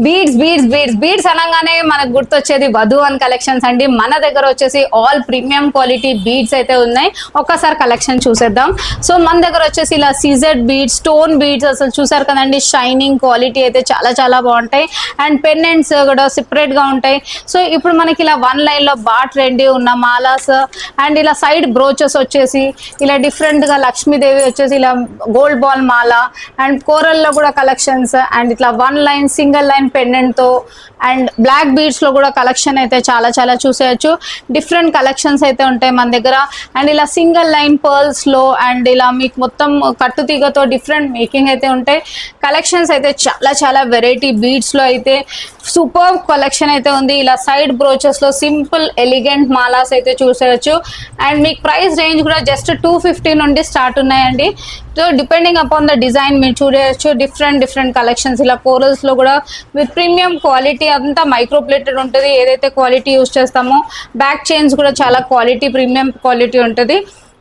Beads అనగానే మనకు గుర్తొచ్చేది వధువన్ కలెక్షన్స్ అండి. మన దగ్గర వచ్చేసి ఆల్ ప్రీమియం క్వాలిటీ బీడ్స్ అయితే ఉన్నాయి. ఒక్కసారి కలెక్షన్ చూసేద్దాం. సో మన దగ్గర వచ్చేసి ఇలా సీజెడ్ బీడ్స్, స్టోన్ బీడ్స్ అసలు చూసారు కదండి, షైనింగ్ క్వాలిటీ అయితే చాలా చాలా బాగుంటాయి. అండ్ పెండెంట్స్ కూడా సెపరేట్ గా ఉంటాయి. సో ఇప్పుడు మనకి ఇలా వన్ లైన్ లో బాగా ట్రెండీ ఉన్న మాలాస్ అండ్ ఇలా సైడ్ బ్రోచెస్ వచ్చేసి ఇలా డిఫరెంట్ గా లక్ష్మీదేవి వచ్చేసి ఇలా gold ball Mala and coral లో కూడా కలెక్షన్స్ అండ్ ఇట్లా one line single line pendant తో అండ్ బ్లాక్ బీడ్స్ లో కూడా కలెక్షన్ అయితే చాలా చాలా చూసేయచ్చు. డిఫరెంట్ కలెక్షన్స్ అయితే ఉంటాయి మన దగ్గర. అండ్ ఇలా సింగిల్ లైన్ పర్ల్స్ లో అండ్ ఇలా మీకు మొత్తం కట్టుతీగతో డిఫరెంట్ మేకింగ్ అయితే ఉంటాయి. కలెక్షన్స్ అయితే చాలా చాలా వెరైటీ బీడ్స్ లో అయితే సూపర్ కలెక్షన్ అయితే ఉంది. ఇలా సైడ్ బ్రోచెస్ లో సింపుల్ ఎలిగెంట్ మాలాస్ అయితే చూసేయచ్చు. అండ్ మీకు ప్రైస్ రేంజ్ కూడా జస్ట్ 250 నుండి స్టార్ట్ ఉన్నాయండి. So depending upon the design మీరు చూడవచ్చు. డిఫరెంట్ కలెక్షన్స్ ఇలా కోరల్స్ లో కూడా విత్ ప్రీమియం క్వాలిటీ, అంతా మైక్రో ప్లేటెడ్ ఉంటుంది. ఏదైతే క్వాలిటీ యూస్ చేస్తామో బ్యాక్ చైన్స్ కూడా చాలా క్వాలిటీ, ప్రీమియం క్వాలిటీ ఉంటుంది.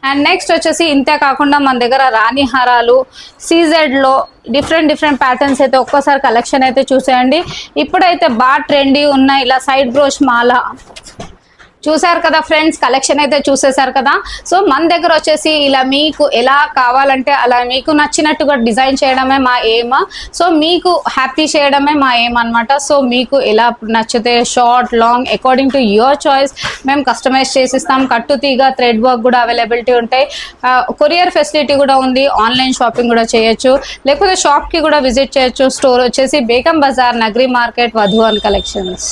అండ్ నెక్స్ట్ వచ్చేసి ఇంతే కాకుండా మన దగ్గర రాణి హారాలు సీజెడ్ లో డిఫరెంట్ ప్యాటర్న్స్ అయితే ఒక్కసారి కలెక్షన్ అయితే చూసేయండి. ఇప్పుడైతే బాగా ట్రెండీ ఉన్న ఇలా సైడ్ బ్రోచ్ మాల చూసారు కదా ఫ్రెండ్స్, కలెక్షన్ అయితే చూసేశారు కదా. సో మన దగ్గర వచ్చేసి ఇలా మీకు ఎలా కావాలంటే అలా మీకు నచ్చినట్టుగా డిజైన్ చేయడమే మా ఎయిమ్. సో మీకు హ్యాపీ చేయడమే మా ఎయిమ్ అనమాట. సో మీకు ఎలా నచ్చితే short long according to your choice మేము కస్టమైజ్ చేసిస్తాం. కట్టు తీగ థ్రెడ్ వర్క్ కూడా అవైలబిలిటీ ఉంటాయి. కొరియర్ ఫెసిలిటీ కూడా ఉంది. ఆన్లైన్ షాపింగ్ కూడా చేయొచ్చు, లేకపోతే షాప్కి కూడా విజిట్ చేయొచ్చు. స్టోర్ వచ్చేసి బేగం బజార్, నగరి మార్కెట్, వధువన్ కలెక్షన్స్.